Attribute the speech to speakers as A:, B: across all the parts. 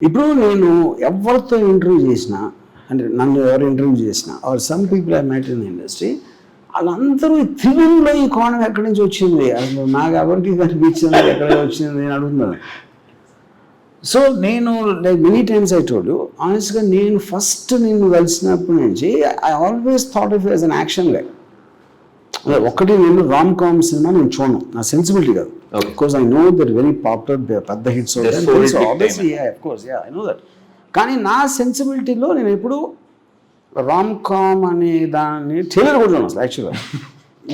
A: ఇప్పుడు నేను ఎవరితో ఇంటర్వ్యూ చేసినా అంటే నన్ను ఎవరు ఇంటర్వ్యూ చేసినా are some people I met in industry వాళ్ళందరూ త్రిగుణంలో ఈ కోణం ఎక్కడి నుంచి వచ్చింది అసలు నాకు ఎవరికి కనిపించింది ఎక్కడ వచ్చింది నేను అడుగుతున్నాను. సో నేను like many times I told you ఆనెస్ట్గా నేను ఫస్ట్ నిన్ను కలిసినప్పటి నుంచి I always thought of as an action guy. ఒకటి నేను రామ్ కామ్ సినిమా నేను చూడను, నా సెన్సిబిలిటీ కాదు. Because I know that very popular పెద్ద hits obviously of course I know that. కానీ నా సెన్సిబిలిటీలో నేను ఎప్పుడు రామ్ కామ్ అనే దాన్ని ట్రైలర్ కూడా చూడను అసలు యాక్చువల్గా.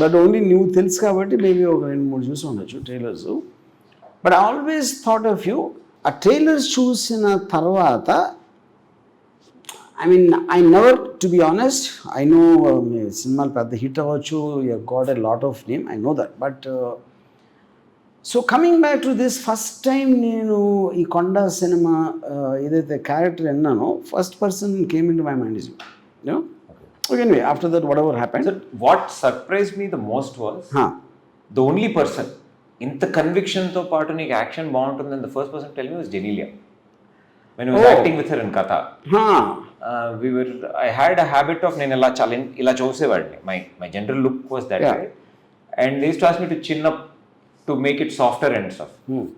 A: బట్ ఓన్లీ నువ్వు తెలుసు కాబట్టి మేబీ ఒక 2-3 చూసి ఉండొచ్చు trailers. But I always thought of you ఆ ట్రైలర్స్ చూసిన తర్వాత I mean, I never, to be honest, I know cinema పెద్ద హిట్ అవ్వచ్చు, you got a lot of name, I know that. But, so coming back to this, first time నేను ఈ కొండా సినిమా ఏదైతే character విన్నానో first person came into my mind is you. You know? Okay, anyway, after that, whatever happened.
B: So, what surprised me the most was the only person, ఇంత కన్విక్షన్తో పాటు నీకు action బాగుంటుందని the first person to tell me was Genelia. When I was acting with her in Katha. I had a habit of నేను ఇలా చూసేవాడిని. My general look was that way. And they used to ask me to chin up to make it softer and stuff.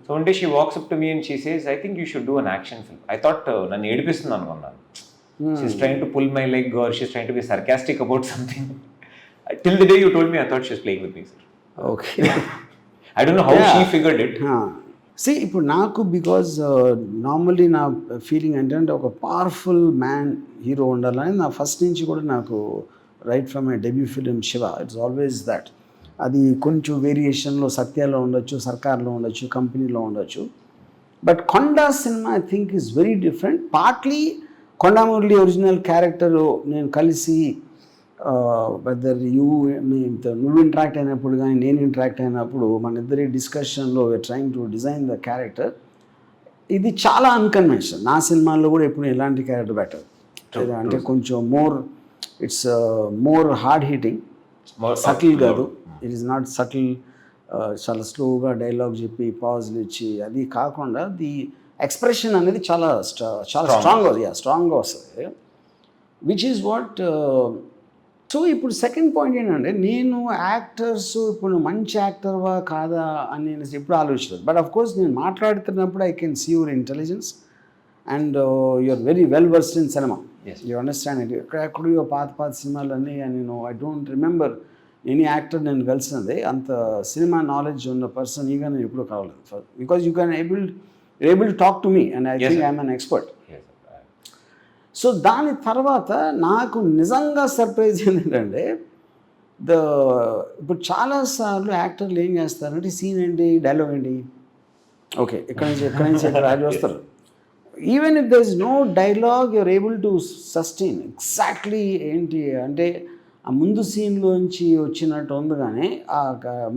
B: So one day she walks up to me and she says, I think you should do an action film. I thought నన్ను ఏడిపిస్తుంది అనుకున్నాను. She's trying to pull my leg or she's trying to be sarcastic about something. Till the day you told me, I thought she was playing with me, sir.
A: Okay.
B: I don't know how she figured it.
A: See, ఇప్పుడు నాకు because normally నా feeling ఏంటంటే ఒక powerful man hero ఉండాలని నా first నుంచి కూడా నాకు right from my debut film Shiva it's always that. అది కొంచెం వేరియేషన్లో సత్యాలో ఉండొచ్చు, సర్కార్లో ఉండొచ్చు, కంపెనీలో ఉండొచ్చు. But Konda cinema I think is very different. Partly Konda Murali original character నేను కలిసి వెదర్ నువ్వు ఇంటరాక్ట్ అయినప్పుడు కానీ నేను ఇంటరాక్ట్ అయినప్పుడు మన ఇద్దరి డిస్కషన్లో trying to design the character. ఇది చాలా అన్కన్వెన్షనల్. నా సినిమాల్లో కూడా ఎప్పుడు ఎలాంటి క్యారెక్టర్ బెటర్ అంటే కొంచెం it's more hard hitting, subtle కాదు. ఇట్ ఈస్ నాట్ సటిల్, చాలా స్లోగా డైలాగ్ చెప్పి పాజ్లు ఇచ్చి అది కాకుండా ది ఎక్స్ప్రెషన్ అనేది చాలా స్ట్రాంగ్గా వస్తుంది, విచ్ ఈజ్ వాట్. సో ఇప్పుడు సెకండ్ పాయింట్ ఏంటంటే నేను యాక్టర్స్ ఇప్పుడు మంచి యాక్టర్వా కాదా అని నేను ఎప్పుడు ఆలోచించలేదు. బట్ ఆఫ్ కోర్స్ నేను మాట్లాడుతున్నప్పుడు I can see your intelligence and you are very well versed in cinema. You understand it. ఎక్కడెక్కడో పాత సినిమాలన్నీ నేను I don't remember any actor నేను కలిసినది అంత సినిమా నాలెడ్జ్ ఉన్న పర్సన్ ఈగా నేను ఎప్పుడు కావలేదు. Because you can able to talk to me and I think I'm an expert. So దాని తర్వాత నాకు నిజంగా సర్ప్రైజ్ ఏంటంటే ఇప్పుడు చాలాసార్లు యాక్టర్లు ఏం చేస్తారంటే సీన్ ఏంటి, డైలాగ్ ఏంటి, ఓకే ఎక్కడి నుంచి రాజు వస్తారు. Even if there is no dialogue you're able to sustain exactly ఏంటి అంటే ఆ ముందు సీన్లోంచి వచ్చినట్టు ఉంది కానీ ఆ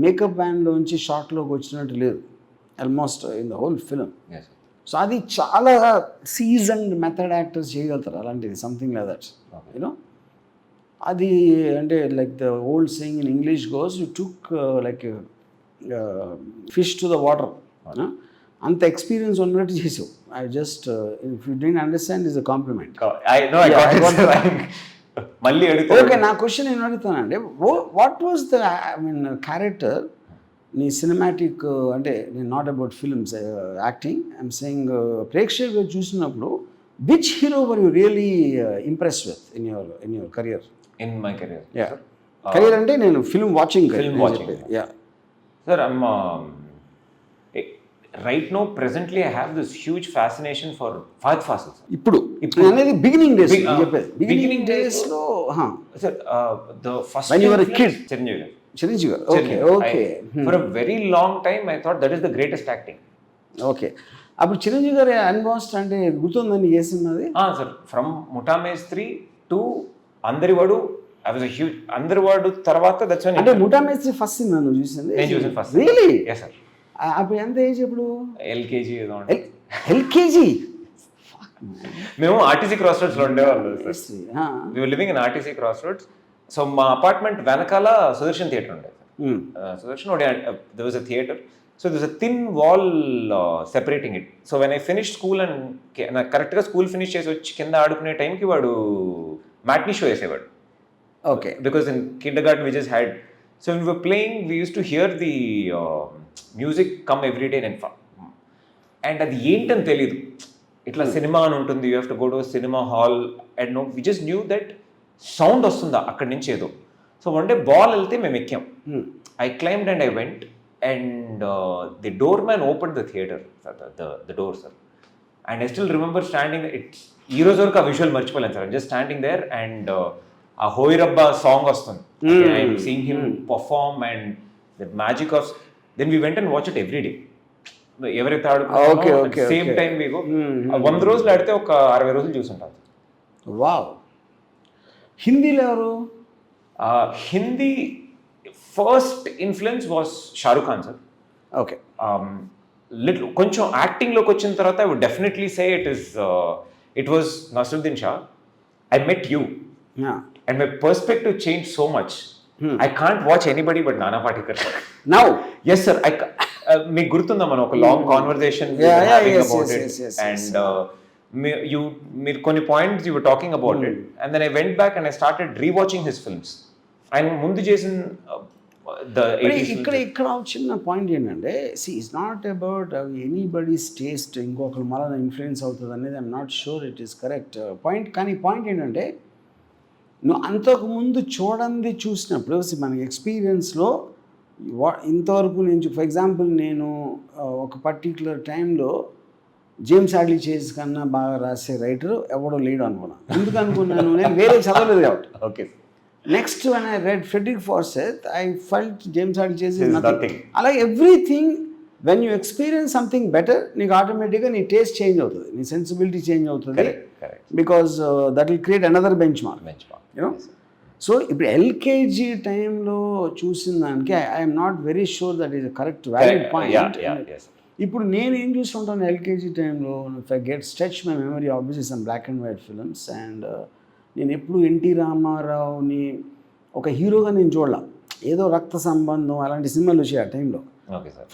A: మేకప్ బ్యాన్లోంచి షార్ట్లోకి వచ్చినట్టు లేదు almost in the whole film. So అది చాలా సీజన్డ్ మెథడ్ యాక్టర్స్ చేయగలుగుతారు అలాంటిది, సంథింగ్ లైక్ దట్ యూనో. అది అంటే like the old saying in English goes you took like fish to the water. అంత ఎక్స్పీరియన్స్ ఉన్నట్టు చేసావు. I just if you didn't understand is a compliment.
B: మళ్ళీ
A: okay, నా question నేను అడుగుతానండి, what was the I mean character నీ cinematic అంటే నేను not about films acting I'm saying ప్రేక్షకులు చూసినప్పుడు which hero were you really impressed with in your career?
B: In my career
A: career అంటే నేను film watching
B: sir. I'm right no presently I have this huge fascination for Fahadh Faasil.
A: ఇప్పుడు అనేది beginning days చెప్పేది. బిగినింగ్ డేస్లో
B: sir the first
A: when you were a kid,
B: Chiranjeevi garu. Okay. For a very long time I thought that is the greatest acting.
A: Okay, అప్పుడు చిరంజీవి గారి అన్బాస్ట్ అంటే గుర్తుందని ఏ సినిమాది?
B: Sir from Muthamestri to Andarivaadu I was a huge. Andarivaadu తర్వాత దట్స్ వెన్
A: అంటే Muta Mestri first cinema నువ్వు చూసింది?
B: నేను చూసాను ఫస్ట్.
A: రియల్లీ?
B: Yes sir.
A: అప్పుడు ఎంత ఏజ్? ఎప్పుడు?
B: ఎల్కేజీ ఏదో.
A: ఎల్కేజీ?
B: మేము ఆర్టీసీ క్రాస్ రోడ్స్లో ఉండేవాళ్ళు. We were living in RTC cross roads. So మా అపార్ట్మెంట్ వెనకాల సుదర్శన్ థియేటర్ ఉండేది. Sudarshan there was a theatre. So this a thin wall separating it. So when I finish school and నాకు కరెక్ట్గా school finish చేసి వచ్చి కింద ఆడుకునే టైంకి వాడు మ్యాట్నీ షో వేసేవాడు.
A: Okay.
B: Because in kindergarten we just had, so when we were playing we used to hear the music come every day and అది ఏంటని తెలీదు. ఇట్లా సినిమా అని ఉంటుంది, you have to go to cinema hall and no we just knew that sound వస్తుందా అక్కడి నుంచి ఏదో. సో వన్ డే బాల్ వెళ్తే మేము ఎక్కాం. I climbed and I went and the door man open the theatre, the door sir. And I still remember standing, it's ఈ రోజు వరకు ఆ విజువల్ మర్చిపోలేను sir. Just standing there and ఆ హోయిరబ్బా సాంగ్ వస్తుంది. I'm seeing him perform and the magic of, then we went and watch it every day. ఎవరైతే ఆడుకుంటారో same time మీకు 100 రోజులు ఆడితే ఒక 60 రోజులు చూసుంటారు.
A: వావ్. హిందీలో ఎవరు?
B: Hindi first influence was Shahrukh Khan sir.
A: Okay.
B: Little కొంచెం యాక్టింగ్లోకి వచ్చిన తర్వాత I would definitely say it was Naseeruddin Shah. I met you and my perspective changed so much. I can't watch anybody but Nana Patekar.
A: Now?
B: Yes sir. మీకు గుర్తుందా మనం ఒక long conversation having about it, and మీరు కొన్ని points you were talking about it, and then I went back and I started rewatching his films. ఆయన ముందు చేసిన
A: ఇక్కడ చిన్న పాయింట్ ఏంటంటే, see it's not about anybody's taste ఇంకొకరు మళ్ళీ ఇన్ఫ్లుయెన్స్ అవుతుంది అనేది I'm not sure it is correct point. కానీ పాయింట్ ఏంటంటే, నువ్వు అంతకుముందు చూడండి చూసినప్పుడు మనకి ఎక్స్పీరియన్స్లో ఇంతవరకు నేను ఫర్ ఎగ్జాంపుల్ నేను ఒక పర్టిక్యులర్ టైంలో జేమ్స్ హ్యాడ్లీ చేజ్ కన్నా బాగా రాసే రైటర్ ఎవడో లేడు అనుకున్నాను. ఎందుకు అనుకున్నాను, నేను వేరే చదవలేదు కాబట్టి.
B: Okay.
A: Next when I read Frederick Forsyth I felt James Hadley Chase is nothing. అలాగే everything when you experience something better, నీకు ఆటోమేటిక్గా నీ టేస్ట్ చేంజ్ అవుతుంది, నీ సెన్సిబిలిటీ చేంజ్ అవుతుంది. Because that will create another benchmark, you know. So ఇప్పుడు LKG టైంలో చూసిన దానికి I'm not very sure that is correct valid point. ఇప్పుడు నేను ఏం చూస్తుంటాను ఎల్కేజీ టైంలో, if I get stretch my memory obviously some black and white films, and నేను ఎప్పుడు ఎన్టీ రామారావుని ఒక హీరోగా నేను చూడలా, ఏదో రక్త సంబంధం అలాంటి సినిమాలు వచ్చాయి ఆ టైంలో.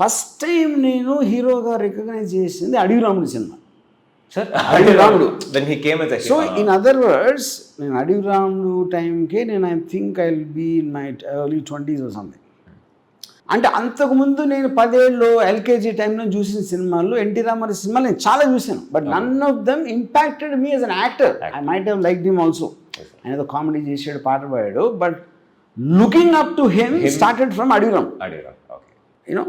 A: ఫస్ట్ టైం నేను హీరోగా రికగ్నైజ్ చేసింది అడవి రాముడు సినిమా. అడవి రాముడు. సో ఇన్ అదర్ వర్డ్స్, నేను అడవి రాముడు టైంకే నేను I think I will be in my early 20s or something. అంటే అంతకుముందు నేను 10 ఏళ్ళు ఎల్కేజీ టైంలో చూసిన సినిమాల్లో ఎన్టీ రామారావు సినిమాలు నేను చాలా చూశాను, but none of them impacted me as an actor. I might have liked him also. ఆయన ఏదో కామెడీ చేసాడు, పాట పాడాడు, but looking up to him started from Adavi Ramudu, you know.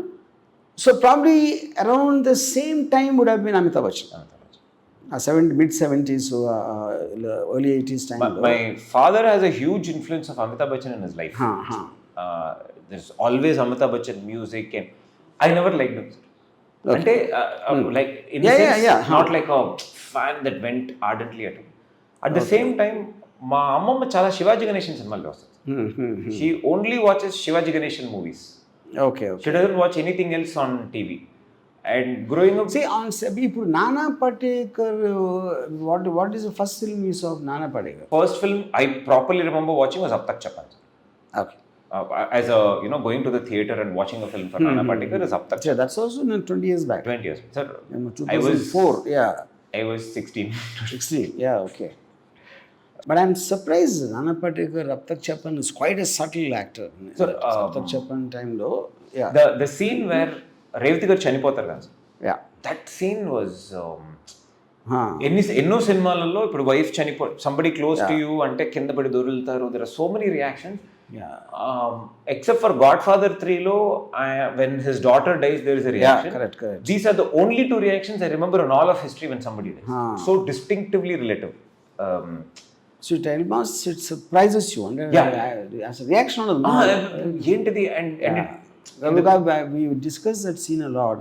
A: So probably around the same time would have been Amitabh Bachchan. Mid-70s, early 80s time.
B: My father has a huge influence of Amitabh Bachchan in his life. There's always Amitabh Bachchan music, and I never liked him. Okay. Like in a sense, not like a fan that went ardently at him. At the same time, మా అమ్మమ్మ చాలా శివాజీ గణేషన్ సినిమాలు చూస్తుంది. She only watches Shivaji Ganeshan movies.
A: Okay.
B: She doesn't watch anything else on TV. And growing up,
A: see on ఇప్పుడు నానా Patekar, what is the first film you saw of Nana Patekar?
B: First film I properly remember watching was Ab Tak Chapan.
A: Okay.
B: As a, you know, going to the theater and watching a film for Nana Patekar is Ab Tak Chapan.
A: Yeah, that's also 20 years back.
B: 20 years. Sir,
A: 2004.
B: I was 16.
A: 16. Yeah, okay. But I'm surprised Nana Patekar, Ab Tak Chapan is quite a subtle actor. So Ab Tak Chapan time lo, yeah.
B: The scene where Revathi గారు చనిపోతారు కదా, that scene was ఎన్నో సినిమాలలో ఇప్పుడు wife somebody close to you అంటే కింద పడి దొరుకుతారు. There are so many reactions. Except for godfather 3లో when his daughter dies there is a reaction.
A: Correct.
B: These are the only two reactions I remember in all of history when somebody dies. So distinctively relative.
A: So it almost, it surprises you. As a reaction on the
B: ఏంటిది and
A: we discussed that scene a lot.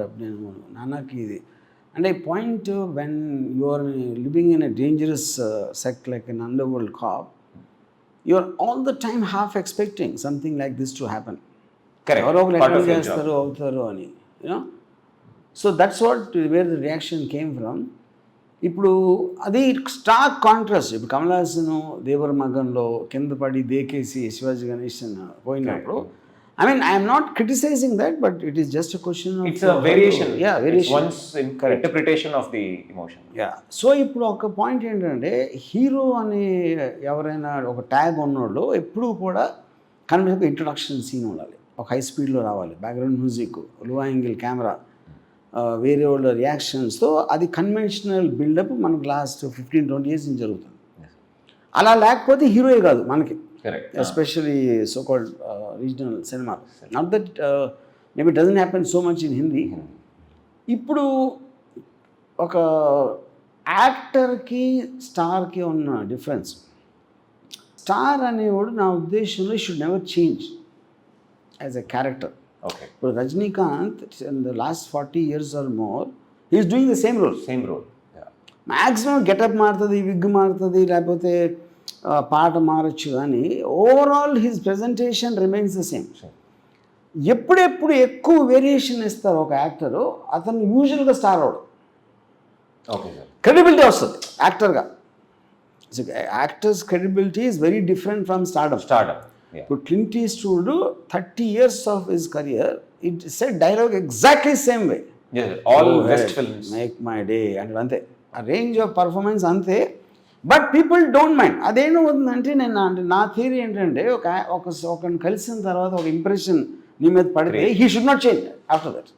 A: Nanaki, and I point when you are living in a dangerous sect like an underworld cop, you are all the time half expecting something like this to happen.
B: Correct.
A: Part of your job. You know, so that's where the reaction came from. ఇప్పుడు అది Stark contrast. ఇప్పుడు కమల్ హాసన్ దేవర మగన్లో కింద పడి దేకేసి శివాజీ గణేషన్ పోయినప్పుడు I mean, I am not criticizing that, but it is just a question of...
B: It's a variation.
A: Yeah, variation.
B: It's one's interpretation of the emotion.
A: Yeah so ఇప్పుడు ఒక point ఏంటంటే hero అని ఎవరైనా ఒక ట్యాగ్ ఉన్నోళ్ళు ఎప్పుడూ కూడా కనిపించే ఒక ఇంట్రొడక్షన్ సీన్ ఉండాలి, ఒక హై స్పీడ్లో రావాలి, background music, low angle camera, వేరే వాళ్ళ రియాక్షన్స్తో అది కన్వెన్షనల్ బిల్డప్ మనకు లాస్ట్ 15-20 years నుంచి జరుగుతుంది. అలా లేకపోతే హీరోయే కాదు మనకి, especially so called regional cinema. Not that maybe doesn't happen so much in Hindi. ఇప్పుడు ఒక యాక్టర్కి స్టార్కి ఉన్న డిఫరెన్స్, స్టార్ అనేవాడు నా ఉద్దేశంలో should never change as a character. ఇప్పుడు Rajinikanth in the last 40 years or more he is doing the same role. Maximum getup మారుతుంది, wig మారుతుంది, లేకపోతే పాట మారచ్చు, కానీ overall his presentation remains the same. ఎప్పుడెప్పుడు ఎక్కువ వేరియేషన్ ఇస్తారు ఒక యాక్టరు, అతను యూజువల్గా స్టార్ అవడు, క్రెడిబిలిటీ వస్తుంది యాక్టర్గా. Actors credibility is very different from stardom. ఇప్పుడు Clint Eastwood 30 years of his career, it said dialogue exactly same way.
B: All best films
A: make my day and అంతే, ఆ రేంజ్ ఆఫ్ పర్ఫార్మెన్స్ అంతే. But people don't mind. అదేమవుతుందంటే నా theory ఏంటంటే ఒకరిని కలిసిన తర్వాత ఒక ఇంప్రెషన్ నీ మీద పడితే he should not change after that.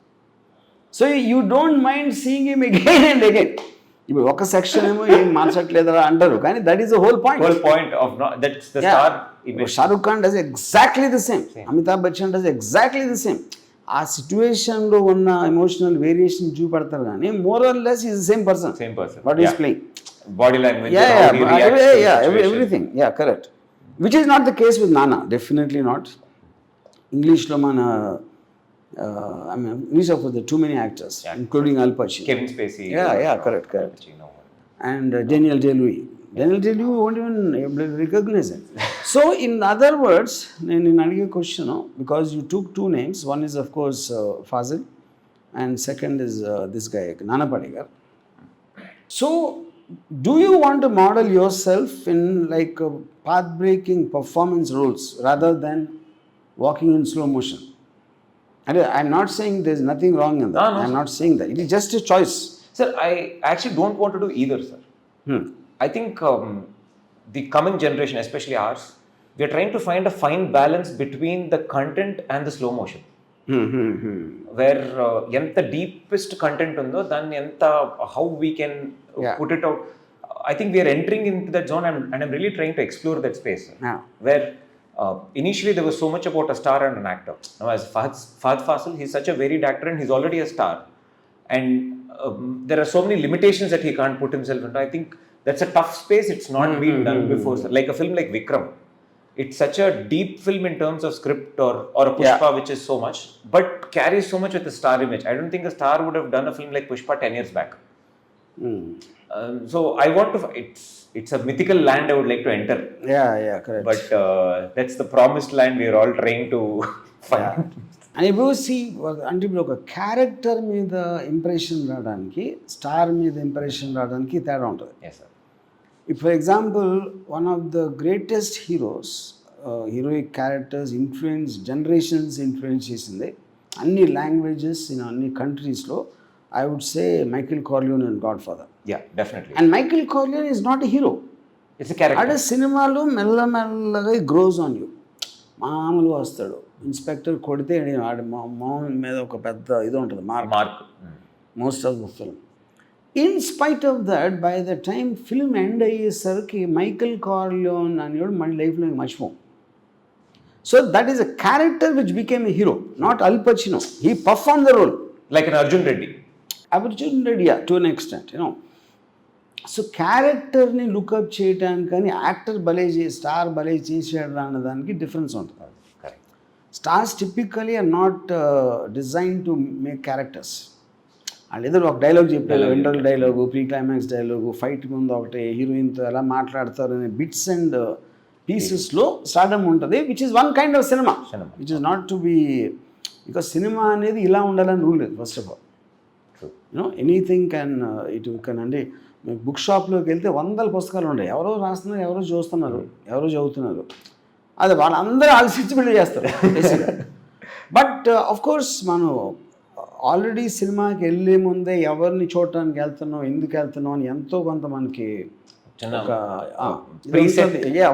A: So you don't mind seeing him again and again. ఇప్పుడు ఒక సెక్షన్ ఏమో ఏం మార్చట్లేదా అంటారు, కానీ that is the whole point
B: of that's the star image.
A: Shahrukh Khan does exactly the same, Amitabh Bachchan does exactly the same. ఆ సిచ్యువేషన్లో ఉన్న emotional variation చూపెడతారు, కానీ more or less is the same person what is playing.
B: Body language,
A: everything, correct, which is not the case with Nana, definitely not. English lo mana I mean English of the too many actors, including Al Pacino,
B: Kevin Spacey,
A: correct, and Daniel Day-Lewis won't even recognize it. So in other words, in another question, because you took two names, one is of course Fazil and second is this guy Nana Patekar. So do you want to model yourself in like path-breaking performance roles rather than walking in slow motion? And I'm not saying there's nothing wrong in that. No. I'm not saying that. It is just a choice.
B: Sir, I actually don't want to do either, sir. I think the coming generation, especially ours, we are trying to find a fine balance between the content and the slow motion. Where ఎంత deepest content ఉందో దాన్ని ఎంత how we can put it out. I think we are entering into that zone, and I'm really trying to explore that space where initially there was so much about a star and an actor. Now as Fahad Fasil, he's such a varied actor and he's already a star, and there are so many limitations that he can't put himself into. I think that's a tough space. It's not been done before. So like a film like Vikram, it's such a deep film in terms of script, or a Pushpa, which is so much, but carries so much with the star image. I don't think a star would have done a film like Pushpa 10 years back. So I want to, it's a mythical land I would like to enter.
A: Correct.
B: But that's the promised land we are all trying to find.
A: And if you see, అంటే ఇప్పుడు ఒక character మీద impression రావడానికి star మీద impression రావడానికి తేడా ఉంటుంది.
B: Yes, sir.
A: If for example one of the greatest heroes, heroic characters generations influence చేసింది అన్ని లాంగ్వేజెస్ ఇన్ అన్ని కంట్రీస్లో, I would say Michael Corleone in Godfather.
B: Yeah, definitely.
A: And Michael Corleone is not a hero.
B: It's a character.
A: అదే సినిమాలో మెల్లమెల్లగా గ్రోజ్ on you. మామూలుగా వస్తాడు, inspector కొడితే ఆడి మౌన్ మీద ఒక పెద్ద ఇది ఉంటుంది, mark most of the film. In spite of that, by the time film ఎండ్ అయ్యేసరికి మైకల్ కార్లియోన్ అనేవాడు మన లైఫ్లో మర్చిపోం. So that is a character which became a hero, not Al Pacino. He perform the role
B: like an Arjun Reddy,
A: to an extent, so క్యారెక్టర్ని look up చేయడానికి కానీ actor star భలే చేసాడు అన్నదానికి డిఫరెన్స్ ఉంటుంది. Stars typically are not design to make characters. వాళ్ళు ఏదో ఒక డైలాగ్ చెప్పారు, interval dialogue, pre climax dialogue, fight ముందు ఒకటి, హీరోయిన్తో ఎలా మాట్లాడతారు అనే బిట్స్ అండ్ పీసెస్లో స్టార్డమ్ ఉంటుంది, which is one kind of cinema, which is not to be, because cinema అనేది ఇలా ఉండాలని రూల్ లేదు. First of all anything can అంటే బుక్ షాప్లోకి వెళ్తే 100 పుస్తకాలు ఉంటాయి, ఎవరో రాస్తున్నారు, ఎవరో చూస్తున్నారు, ఎవరో చదువుతున్నారు, అది వాళ్ళందరూ ఆలోచించి బిల్డ్ చేస్తారు. బట్ ఆఫ్ కోర్స్ మనం ఆల్రెడీ సినిమాకి వెళ్ళే ముందే ఎవరిని చూడటానికి వెళ్తున్నాం, ఎందుకు వెళ్తున్నాం అని ఎంతో కొంత మనకి ఒక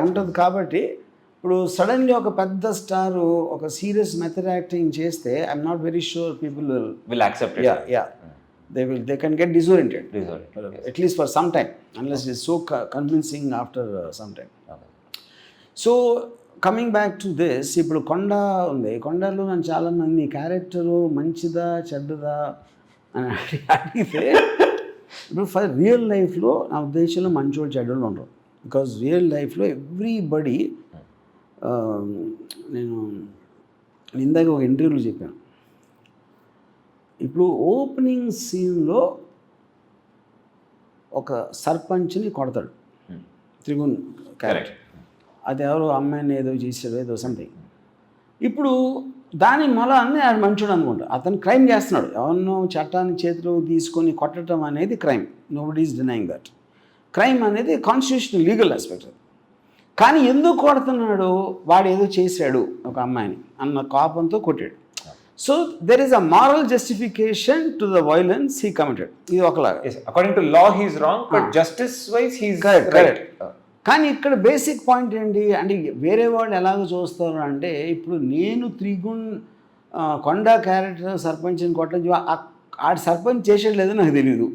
A: ఉంటుంది. కాబట్టి ఇప్పుడు సడన్లీ ఒక పెద్ద స్టారు ఒక సీరియస్ మెథడ్ యాక్టింగ్ చేస్తే I'm not very sure people
B: will accept.
A: they can get disoriented at least for some time unless it's so convincing after some time. So coming back to this, ఇప్పుడు కొండా ఉంది, కొండలో నన్ను చాలామంది character మంచిదా చెడ్డదా అని అడిగితే ఇప్పుడు ఫర్ రియల్ లైఫ్లో నా ఉద్దేశంలో మంచోళ్ళు చెడ్డలు ఉండరు. బికాజ్ రియల్ లైఫ్లో ఎవ్రీబడి, నేను ఇందాక ఒక ఇంటర్వ్యూలో చెప్పాను, ఇప్పుడు ఓపెనింగ్ సీన్లో ఒక సర్పంచ్ని కొడతాడు త్రిగుణ్ క్యారెక్టర్, అది ఎవరో అమ్మాయిని ఏదో చేసాడు ఏదో సంథింగ్. ఇప్పుడు దాని మూలాన్ని ఆయన మంచోడు అనుకుంటా, అతను క్రైమ్ చేస్తున్నాడు, ఎవరినో చట్టాన్ని చేతిలో తీసుకొని కొట్టడం అనేది crime, nobody is denying that. Crime అనేది కాన్స్టిట్యూషనల్ లీగల్ ఆస్పెక్ట్. కానీ ఎందుకు కొడుతున్నాడు, వాడు ఏదో చేశాడు ఒక అమ్మాయిని అన్న కోపంతో కొట్టాడు. So there is a moral justification to the violence he committed. ఇది ఒకలాగా
B: according to law he's wrong, but justice wise he's
A: correct. కానీ ఇక్కడ బేసిక్ పాయింట్ ఏంటి అంటే, వేరే వాళ్ళు ఎలాగ చూస్తారు అంటే, ఇప్పుడు నేను త్రిగుణ్ కొండా క్యారెక్టర్ సర్పంచ్ని కొట్టడం ఆడు సర్పంచ్ చేసేది లేదో నాకు తెలీదు.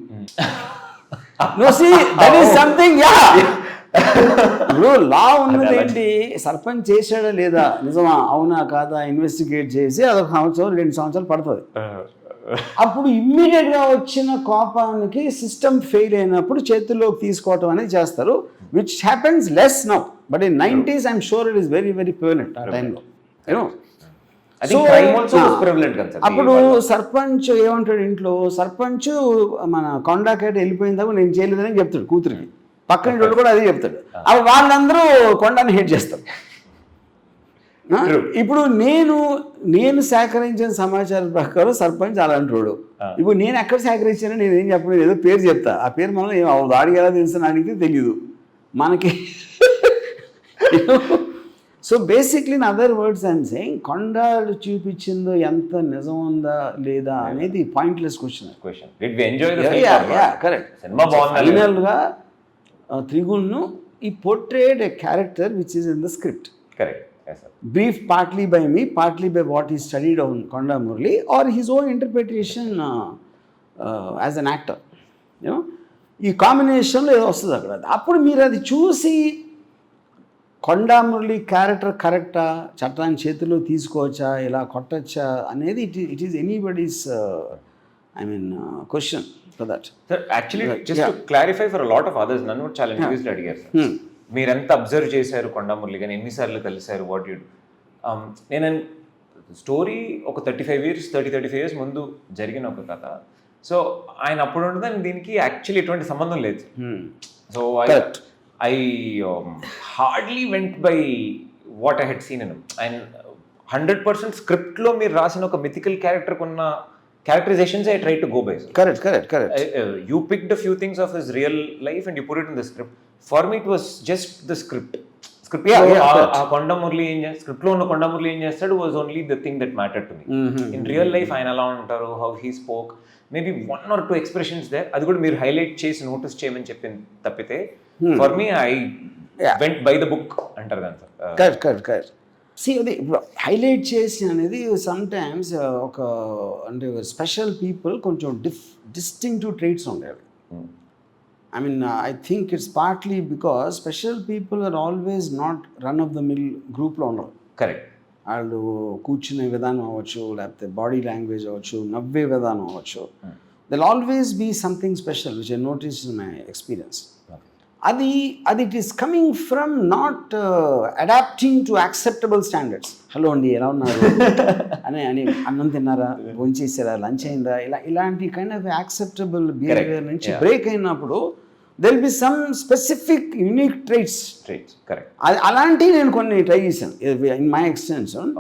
A: That is something. ఇప్పుడు లా ఉన్నది ఏంటి, సర్పంచ్ చేశాడా లేదా నిజమా అవునా కాదా ఇన్వెస్టిగేట్ చేసి అదొక సంవత్సరం 2 సంవత్సరాలు పడుతుంది. అప్పుడు ఇమ్మీడియట్గా వచ్చిన కోపానికి సిస్టమ్ ఫెయిల్ అయినప్పుడు చేతుల్లోకి తీసుకోవటం అనేది చేస్తారు, which happens less now. But in 90s I'm sure it is very very prevalent ఆ టైంలో. అప్పుడు సర్పంచ్ ఏమంటాడు ఇంట్లో, సర్పంచ్ మన కొండాకేట వెళ్ళిపోయిన దాకా నేను చేయలేదని చెప్తాడు కూతురికి, పక్కన వాళ్ళు కూడా అదే చెప్తాడు. అవి వాళ్ళందరూ కొండాన్ని హేట్ చేస్తారు. ఇప్పుడు నేను సేకరించిన సమాచారం ప్రకారం సర్పంచ్ అలాంటి వాడు. ఇప్పుడు నేను ఎక్కడ సేకరించానో నేను ఏం చెప్పలేదు, ఏదో పేరు చెప్తా, ఆ పేరు మనం ఏం వాడికి ఎలా తెలుసు అడిగితే తెలియదు మనకి. So basically in other words I'm saying, కొండాలు చూపించిందో ఎంత నిజం ఉందా లేదా అనేది పాయింట్లెస్ క్వశ్చన్. కరెక్ట్. ఫైనల్గా త్రిగుణ్ను ఈ portrayed a character which is in the script.
B: Correct.
A: Briefed partly by me, partly by what he studied on Kondaa Murli or his own interpretation as an actor. You know, ఈ కాంబినేషన్లో ఏదో వస్తుంది అక్కడ. అప్పుడు మీరు అది చూసి కొండా మురళి క్యారెక్టర్ కరెక్టా, చట్టాన్ని చేతిలో తీసుకోవచ్చా, ఇలా కొట్టచ్చా అనేది it is anybody's question for that.
B: Sir actually just to clarify for lot of others, నన్ను కూడా చాలా ఇంటర్వ్యూస్లో అడిగారు సార్, మీరు ఎంత అబ్జర్వ్ చేశారు కొండా మురళి గారిని, ఎన్నిసార్లు కలిశారు, వాట్ యూ. నేను స్టోరీ ఒక 35 years ముందు జరిగిన ఒక కథ. సో ఆయన అప్పుడు ఉండదని దీనికి యాక్చువల్లీ ఎటువంటి సంబంధం లేదు. So I hardly went by what I had seen in. And 100% స్క్రిప్ట్లో మీరు రాసిన ఒక మిథికల్ క్యారెక్టర్కి ఉన్న characterizations I tried to go by.
A: Correct.
B: You picked a few things of his real life and you put it in the script. For me, it was just the script. Kondaa Murli script lo unna Kondaa Murli em chestadu was only the thing that mattered to me. In real life, ఆయన ఎలా ఉంటారు, how he spoke, maybe 1 or 2 expressions there, అది కూడా మీరు highlight చేసి notice చేయమని చెప్పింది తప్పితే, for me I went by the book అంటారు కదా సార్.
A: కరెక్ట్. సి అది ఇప్పుడు హైలైట్ చేసి అనేది సమ్టైమ్స్ ఒక అంటే స్పెషల్ పీపుల్ కొంచెం డిస్టింక్టివ్ ట్రేట్స్ ఉండేవి. I mean, I think it's partly because special people are always not run-of-the-mill గ్రూప్లో ఉండరు.
B: కరెక్ట్.
A: వాళ్ళు కూర్చునే విధానం అవ్వచ్చు, లేకపోతే బాడీ లాంగ్వేజ్ అవ్వచ్చు, నవ్వే విధానం అవ్వచ్చు, there'll always be something special which I notice in my experience. అది it is coming from not adapting to acceptable standards. Hello అండి ఎలా ఉన్నారు అని అన్నం తిన్నారా, భోంచేసారా, లంచ్ అయిందా, ఇలాంటి కైండ్ ఆఫ్ యాక్సెప్టబుల్ బిహేవియర్ నుంచి బ్రేక్ అయినప్పుడు there will be some specific unique traits.
B: Correct.
A: అలాంటివి నేను కొన్ని ట్రై చేశాను in my extension.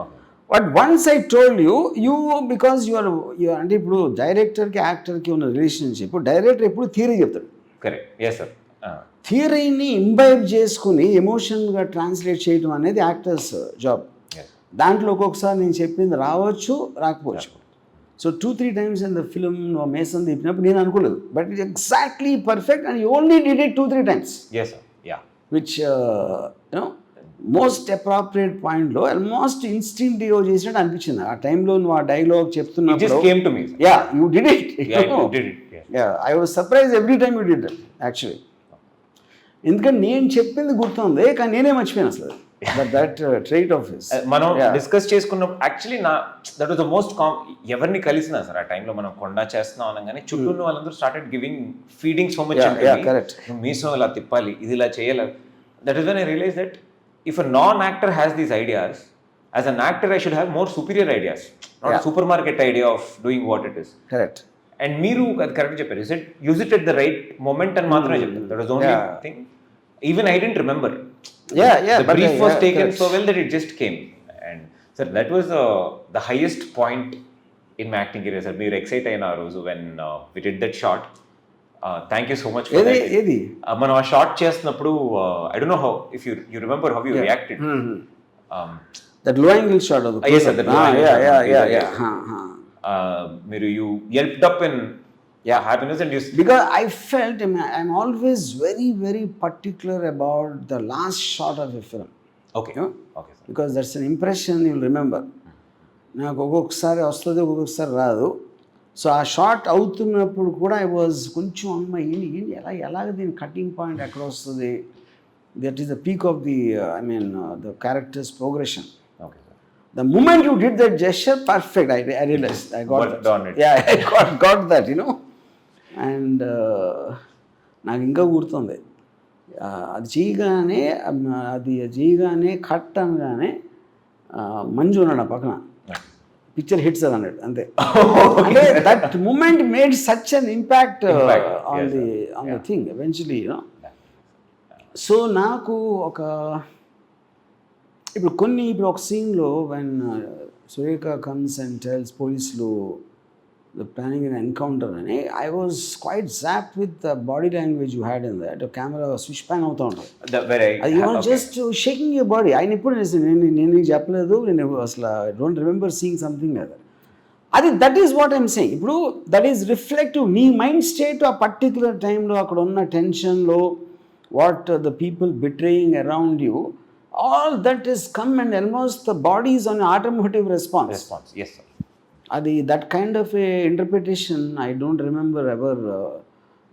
A: But once I told you because you're అంటే ఇప్పుడు డైరెక్టర్కి యాక్టర్కి ఉన్న రిలేషన్షిప్, డైరెక్టర్ ఎప్పుడు థియరీ చెప్తాడు.
B: కరెక్ట్. Yes sir.
A: థియరీని ఇంబైబ్ చేసుకుని ఎమోషన్గా ట్రాన్స్లేట్ చేయడం అనేది యాక్టర్స్ జాబ్. దాంట్లో ఒక్కొక్కసారి నేను చెప్పింది రావచ్చు రాకపోవచ్చు. So 2-3 times in the film నువ్వు మేసం తిప్పినప్పుడు నేను అనుకోలేదు, but it exactly perfect and you only did it 2-3 times.
B: Yes sir, yeah.
A: Which you know most appropriate పాయింట్లో ఆల్మోస్ట్ ఇన్స్టింక్టివ్ చేసినట్టు అనిపించింది ఆ టైంలో. నువ్వు ఆ డైలాగ్ చెప్తున్నప్పుడు
B: It just came to me, sir.
A: Yeah you did it.
B: Yeah, you did it. Yeah.
A: Yeah, I was surprised every time you did that, actually. ఎందుకంటే నేను చెప్పింది గుర్తుంది కానీ నేనే మర్చిపోయాను అసలు. That trait of his.
B: మనం డిస్కస్ చేసుకున్నప్పుడు actually that was the most ఎవరిని కలిసినా సార్ ఆ టైంలో మనం కొండా చేస్తున్నాం అనగానే చుట్టూ ఉన్న వాళ్ళందరూ started giving feeding so much.
A: Correct.
B: మీసో ఇలా తిప్పాలి, ఇది ఇలా చేయాలి. That is when I realise that if a non actor has these ideas, as an actor I should have more superior ideas, not supermarket idea of doing what it is.
A: Correct.
B: And మీరు అది correct చెప్పారు. Use it at the right moment అని మాత్రమే చెప్పారు. That was only thing. Even I didn't remember. The brief was taken so well that it just came. And sir, that was the highest point in my acting career, sir. Meer excite ayina roju when we did that shot. Thank you so much for that.
A: Edi
B: మనం ఆ shot చేస్తున్నప్పుడు I don't know how, if you remember how you reacted.
A: That low angle shot of the
B: yes sir, that low angle shot.
A: Yeah.
B: మీరు you yelped up in happiness and you,
A: because I felt, I mean, I'm always very, very particular about the last shot of a film.
B: okay,
A: you know?
B: okay sir.
A: Because that's an impression you'll remember. నాకు ఒక్కొక్కసారి వస్తుంది, ఒక్కొక్కసారి రాదు. So ఆ short అవుతున్నప్పుడు కూడా I was కొంచెం అమ్మ ఏంటి ఎలాగ దీని కటింగ్ పాయింట్ ఎక్కడ వస్తుంది. That is the peak of the I mean the characters progression.
B: Okay sir.
A: The moment you did that gesture, perfect. I realized. I got
B: Worked
A: that.
B: on it.
A: Yeah, I got that, you know. And నాకు ఇంకా గుర్తుంది అది చేయగానే cut అనగానే మంజు ఉన్నాడు ఆ పక్కన, picture hits అది అన్నాడు అంతే. అంటే that moment made such an impact on the thing eventually, you know. So నాకు ఇప్పుడు ఒక సీన్లో when Surekha comes and tells పోలీసులు the planning an encounter అని, I was quite zapped with the body language you had in that. Camera switch pan అవుతూ ఉంటుంది. You are just shaking your body. ఆయన ఇప్పుడు నేను చెప్పలేదు, నేను అసలు I don't remember seeing something like that. అది that is what I'm saying. ఇప్పుడు దట్ ఈస్ రిఫ్లెక్టివ్. నీ మైండ్ స్టేట్ ఆ పర్టిక్యులర్ టైంలో అక్కడ ఉన్న టెన్షన్లో what the people betraying around you, all that is come and almost the body is on automotive response.
B: Yes sir.
A: అది that kind of a interpretation I don't remember ever,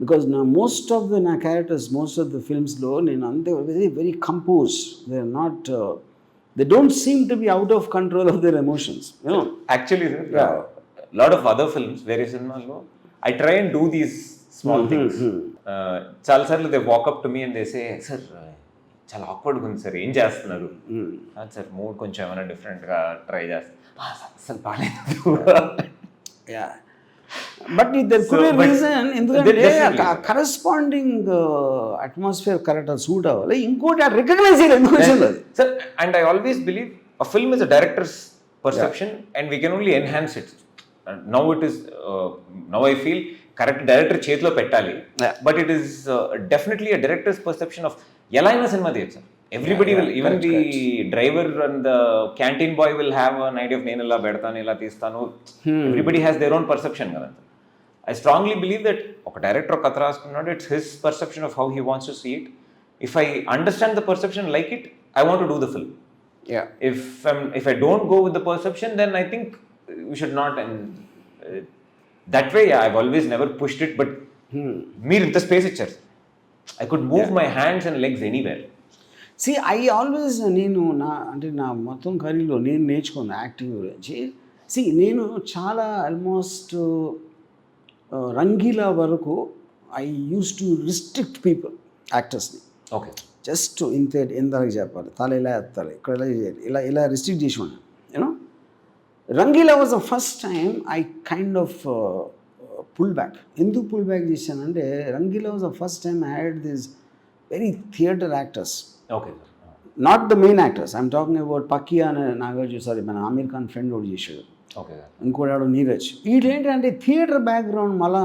A: because most of the నా characters most of the ఫిల్మ్స్లో నేను అంతే very very compose. They are not, they don't seem to be out of control of their emotions, you know.
B: Actually sir, lot of other films, వేరే సినిమాల్లో I try and do these small things. చాలా సార్లు they walk up to me and they say, sir చాలా awkward ఉంది sir, ఏం చేస్తున్నారు sir, mood కొంచెం ఏమైనా డిఫరెంట్గా ట్రై చేస్తారు, అసలు బాగాలేదు.
A: But there could be reason, ఎందుకంటే కరెస్పాండింగ్ అట్మాస్ఫియర్ కరెక్ట్ సూట్ అవ్వాలి. ఇంకోటి ఆ రికగ్నైజ్ చేయాలి ఎందుకు వచ్చింది అది
B: sir. And I always believe a film is a director's perception and we can only enhance it. Now it is now I feel correct director చేతిలో పెట్టాలి, but it is definitely a director's perception of ఎలా అయినా cinema తీయచ్చు sir. Everybody will, even the driver and the canteen boy will have an idea of నేను ఇలా పెడతాను, ఇలా తీస్తాను. Everybody has their own perception కదా. I strongly believe that ఒక డైరెక్టర్ కథ రాసుకున్నాడు, it's his perception of how he wants to see it. If I understand the perception, like it, I want to do the film. If I don't go with the perception, then I think we should not. And that way, I've always never pushed it. But మీరు ఇంత space ఇచ్చారు, I could move my hands and legs anywhere.
A: See I always, నేను నా మొత్తం కరీర్లో నేను నేర్చుకున్న acting గురించి. C నేను చాలా ఆల్మోస్ట్ రంగీలా వరకు I use to restrict people, యాక్టర్స్ని.
B: ఓకే,
A: జస్ట్ ఇంతవరకు చెప్పాలి, తల ఇలా ఎత్తాలి, ఇక్కడ ఇలా చేయాలి, ఇలా రిస్ట్రిక్ట్ చేసి ఉన్నాను. You know, Rangeela was the first time I kind of pull back. ఎందుకు పుల్ బ్యాక్ చేశానంటే, Rangeela was the first time I had this very theatre actors.
B: Okay,
A: not the main actors, I'm talking about Pakkiya అనే Nagarjuna, sorry మన Aamir Khan friend ఒకటి చేశాడు,
B: okay,
A: ఇంకోటి నీరజ్. వీటేంటంటే theatre background మళ్ళా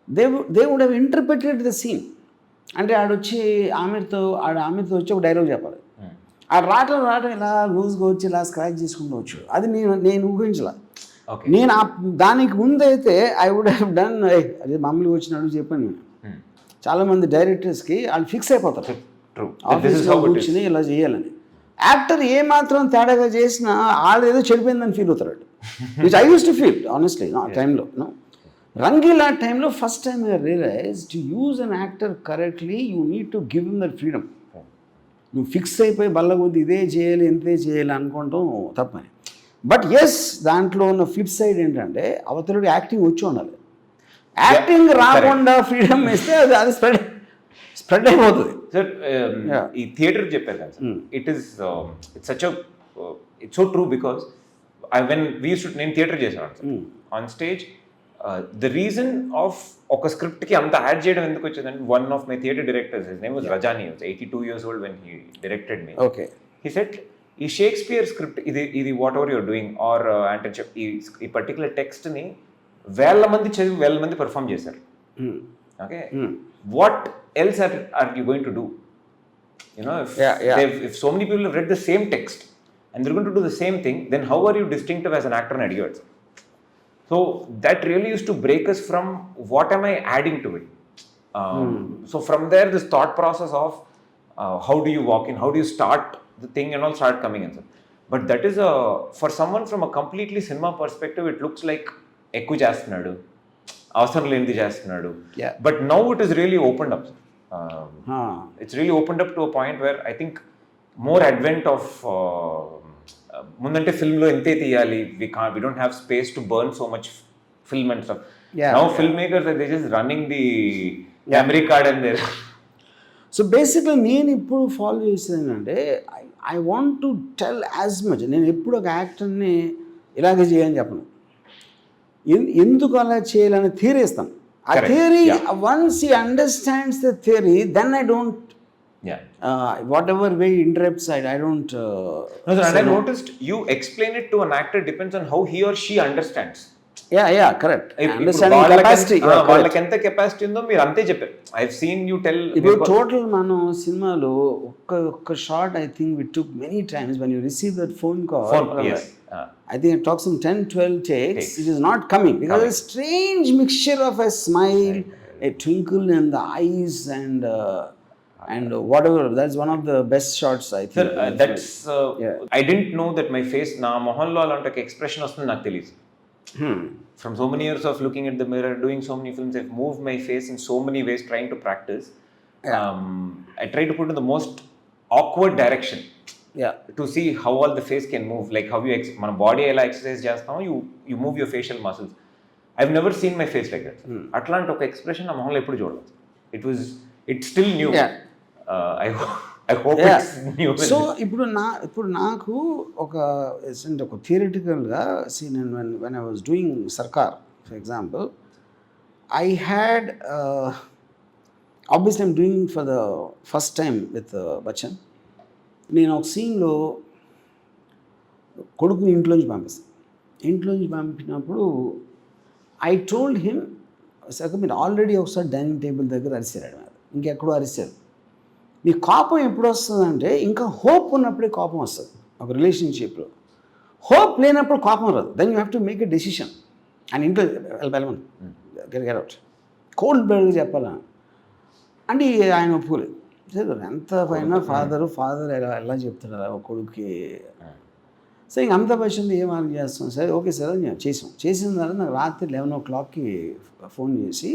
A: they would have interpreted the scene. అంటే ఆడొచ్చి ఆమెతో వచ్చి ఒక డైలాగ్ చెప్పాలి, ఆ రావటం ఇలా లూజ్గా వచ్చి ఇలా స్క్రాచ్ చేసుకుంటూ వచ్చు. అది నేను ఊహించలే.
B: Okay.
A: నేను దానికి ముందైతే ఐ వుడ్ హ్యావ్ డన్, అదే మామూలుగా వచ్చినాడు చెప్పాను నేను. చాలామంది డైరెక్టర్స్కి వాళ్ళు ఫిక్స్ అయిపోతారు ఆఫీస్లో కూర్చుని ఇలా చేయాలని. యాక్టర్ ఏ మాత్రం తేడాగా చేసినా వాళ్ళు ఏదో చెడిపోయిందని ఫీల్ అవుతారు, which I use to feel honestly ఆ టైంలో. రంగీలా టైంలో first time I realize to use an actor correctly you need to give him that freedom. నువ్వు ఫిక్స్ అయిపోయి బల్లగొద్ది ఇదే చేయాలి ఇంతే చేయాలి అనుకోవటం తప్పని. బట్ ఎస్, దాంట్లో ఉన్న ఫ్లిప్ సైడ్ ఏంటంటే అవతలుడి యాక్టింగ్ వచ్చి ఉండాలి. యాక్టింగ్ రాకుండా ఫ్రీడమ్ ఇస్తే అది స్ప్రెడ్ అయిపోతుంది.
B: సార్ ఈ థియేటర్ చెప్పారు కదా sir, it's such it's so true because when we use to, నేను థియేటర్ చేశాను sir on stage. The reason of ఒక స్క్రిప్ట్కి అంత యాడ్ చేయడం ఎందుకు వచ్చిందంటే, one of my theatre directors, his name was Rajani, 82 years old when he directed me.
A: Okay.
B: He said, ఈ Shakespeare script ఇది whatever you're doing are అంటే ఈ particular టెక్స్ట్ని 1000 మంది చదివి 1000 మంది పర్ఫామ్ చేశారు. Okay, what else are you going to do? If so many people have read the same text and they're going to do the same thing, then how are you distinctive as an actor and adequate? So that really used to break us from what am I adding to it. So from there, this thought process of how do you walk in, how do you start the thing and all start coming in. But that is for someone from a completely cinema perspective, it looks like ekku chestunadu, avasaram lenidi chestunadu. But now it is really opened up. It's really opened up to a point where I think more advent of ముందంటే ఫిల్మ్లో ఎంతే తీయాలి, we don't have space to burn so much film and stuff. Now filmmakers are just running the memory card and there.
A: So బేసిక్గా నేను ఇప్పుడు follow చేసేది ఏంటంటే I want to tell as much. నేను ఎప్పుడు ఒక యాక్టర్ని ఇలాగే చేయని చెప్పను, ఎందుకు అలా చేయాలని థియరీ ఇస్తాను. ఆ theory once he understands the theory, then I don't whatever way interrupts, I don't
B: no sir, and I noticed you explain it to an actor depends on how he or she understands.
A: Yeah, correct. Understanding capacity,
B: వాళ్ళకి ఎంత capacity ఉందో మీరు అంతే చెప్పారు. I have seen you tell.
A: ఇప్పుడు total మనం సినిమాలో ఒక్క shot I think we took many times when you receive that phone call.
B: Yes.
A: I think it talks some 10-12 takes. It is not coming because a strange mixture of a smile, a twinkle in the eyes and whatever. That's one of the best shots I think.
B: Sir, that's I didn't know that my face na mohanlo alante expression vastundi నాకు తెలియదు. From so many years of looking at the mirror, doing so many films, I've moved my face in so many ways trying to practice. I try to put in the most awkward direction to see how all the face can move, like how you మన body ఎలా exercise చేస్తామో you move your facial muscles. I've never seen my face like that. అట్లాంటి ఒక expression నా మొహంలో ఎప్పుడు చూడలేదు. It's still new. I hope it's new.
A: So ఇప్పుడు నాకు ఒక థియరిటికల్గా when I was doing Sarkar, for example, I had obviously I'm doing for the first time with Bachchan. నేను ఒక సీన్లో కొడుకుని ఇంట్లోంచి పంపినప్పుడు I told him, సార్ మీరు ఆల్రెడీ ఒకసారి డైనింగ్ టేబుల్ దగ్గర అరిసారు, ఇంకెక్కడో అరిసారు. మీ కోపం ఎప్పుడు వస్తుందంటే ఇంకా హోప్ ఉన్నప్పుడే కోపం వస్తుంది. ఒక రిలేషన్షిప్లో హోప్ లేనప్పుడు కోపం రాదు. Then you have to make a decision. And ఇంట్లో వెళ్ళమని గెట్ అవుట్ కోల్డ్ బ్లడ్గా చెప్పాలా అంటే ఆయన ఒప్పుకోలేదు. సరే ఎంత పైన ఫాదర్ ఎలా చెప్తాడు అలా ఒక కొడుకుకి. సరే ఇంక అంత పక్షంలో ఏం ఆర్గ్యూ చేస్తాం. సరే ఓకే సార్ అని చేసిన తర్వాత నాకు రాత్రి 11 o'clockకి ఫోన్ చేసి,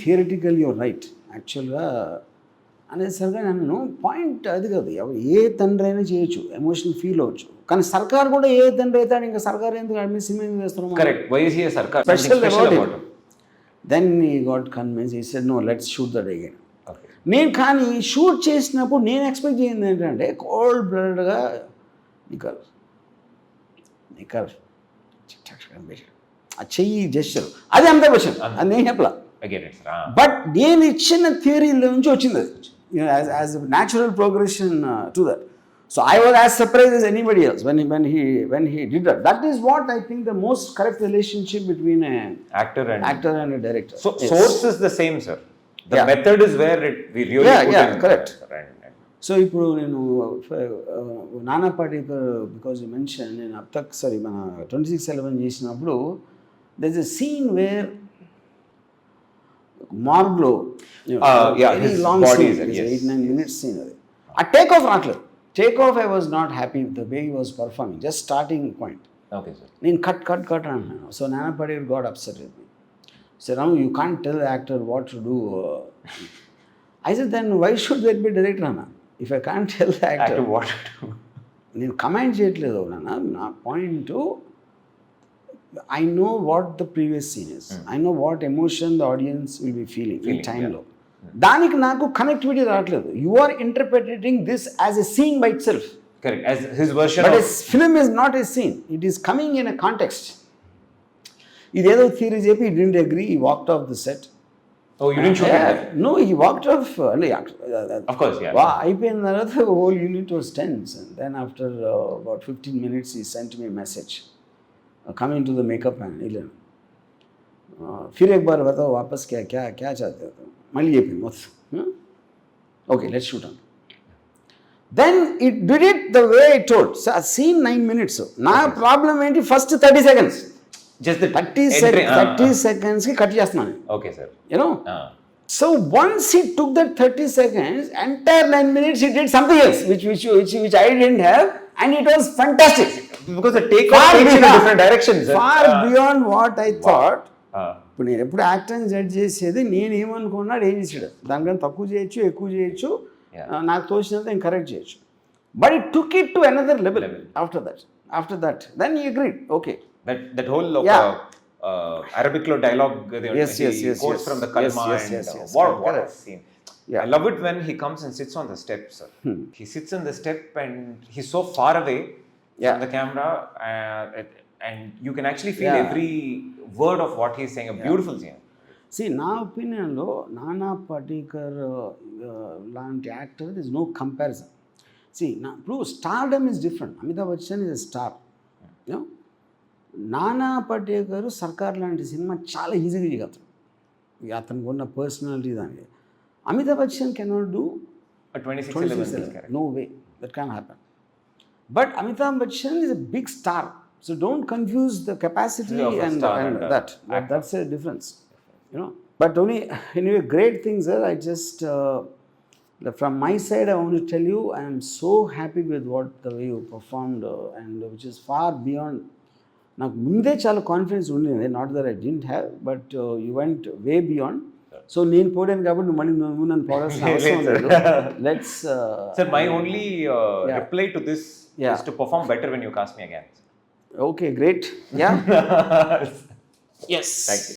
A: థియరిటికల్ యువర్ రైట్ యాక్చువల్గా అనేసరిగా నన్ను పాయింట్ అది కాదు, ఏ తండ్రి అయినా చేయొచ్చు, ఎమోషనల్ ఫీల్ అవ్వచ్చు. కానీ సర్కార్ కూడా ఏ తండ్రి అవుతాడు, ఇంకా సర్కార్ ఎందుకు అడ్మిట్ సినిమా ఎందుకు వేస్తున్నాం, special about it. Then he got convinced, he said no let's shoot that again. నేను కానీ షూట్ చేసినప్పుడు నేను ఎక్స్పెక్ట్ చేయింది ఏంటంటే కోల్డ్ బ్లడ్గా నికర్ ఆ చెయ్యి జెస్చర్ అది అంతే క్వశ్చన్, అది నేను చెప్పలా. బట్ నేను ఇచ్చిన థియరీలో నుంచి వచ్చింది అది, as natural progression to that. So I was as surprised as anybody else when he did that. That is what I think the most correct relationship between an actor and a director.
B: So yes. Source is the same, sir. The method is where we really put in.
A: Correct. So ఇప్పుడు నేను నానా Patekar because you mention నేను అబ్తక్ sorry మన 26/11 చేసినప్పుడు there is a scene where మార్గ్లో very long scene 8-9 minutes scene అది ఆ take off రావట్లేదు. Take off I was not happy with the way he was performing just starting point.
B: Okay sir.
A: నేను cut అంటున్నాను. So Nana Patekar got upset with me. So now you can't tell the actor what to do. I said, then why should there be director, Anna? If I can't tell the actor
B: what to do.
A: నేను comment చేయట్లేదు నాన్న. నా point I know what the previous scene is, I know what emotion the audience will be feeling ఈ టైంలో. దానికి నాకు connectivity రావట్లేదు. You are interpretating this as a scene by itself.
B: Correct. As his version
A: But
B: of...
A: his film is not a scene. It is coming in a context. ఇదేదో theory చెప్పి he didn't agree, he walked off the set.
B: Oh, you didn't shoot it?
A: No, he walked off.
B: Of course, yeah.
A: అయిపోయిన తర్వాత whole unit was tense. And then after about 15 minutes, he sent me a message. Coming to the makeup and फिर एक बार बताओ वापस क्या चाहते हो. మళ్ళీ చెప్పి మొత్తం okay let's shoot on. Then it did it the way I told. So ఆ సీన్ 9 minutes. నా ప్రాబ్లం ఏంటి, first 30 seconds.
B: Just the
A: 30 seconds కి కట్ చేస్తున్నాను.
B: Okay, sir.
A: You know? So once he took that 30 seconds, entire 9 minutes he did something else, which I didn't have, and it was fantastic.
B: Because the take-off takes in a different direction, sir.
A: Far beyond what I thought. ఇప్పుడు నేను ఎప్పుడు యాక్టర్ని judge చేసేది నేను ఏమనుకున్నాడు ఏం చేసాడు, దానికన్నా తక్కువ చేయొచ్చు ఎక్కువ చేయొచ్చు, నాకు తోచినంత నేను కరెక్ట్ చేయొచ్చు. But it took it to another level after that then he agreed. Okay.
B: That whole Arabic dialogue,
A: yes,
B: quotes from the Kalma, what a scene.
A: Yeah.
B: I love it when he comes and sits on the steps. He sits on the step and he's so far away from the camera, and you can actually feel every word of what he's saying. A beautiful scene.
A: See, నా ఒపీనియన్లో నానా పాటేకర్ లాంటి actor this no comparison. ఇప్పుడు stardom is different. Amitabh Bachchan is a star. నానా పాటేకర్ సర్కార్ లాంటి cinema చాలా ఈజీగా చేయగలుగుతాడు, అతనికి ఉన్న పర్సనాలిటీ దానికి. Amitabh Bachchan cannot do
B: 26/11.
A: No way, that can't happen. But Amitabh Bachchan is a big star, so don't confuse the capacity and that. That's a difference, you know. But only anyway, great things, sir. I just from my side, I want to tell you, I am so happy with the way you performed, and which is far beyond. నాకు ముందే చాలా confidence ఉండేది, not that I didn't have, but you went way beyond. So నేను పోయాను కాబట్టి నువ్వు నన్ను పోవాల్సిన అవసరం లేదు. Let's
B: Sir, my only reply to this is to perform better when you cast me again.
A: Okay, great. Yeah. Yes.
B: Thank you.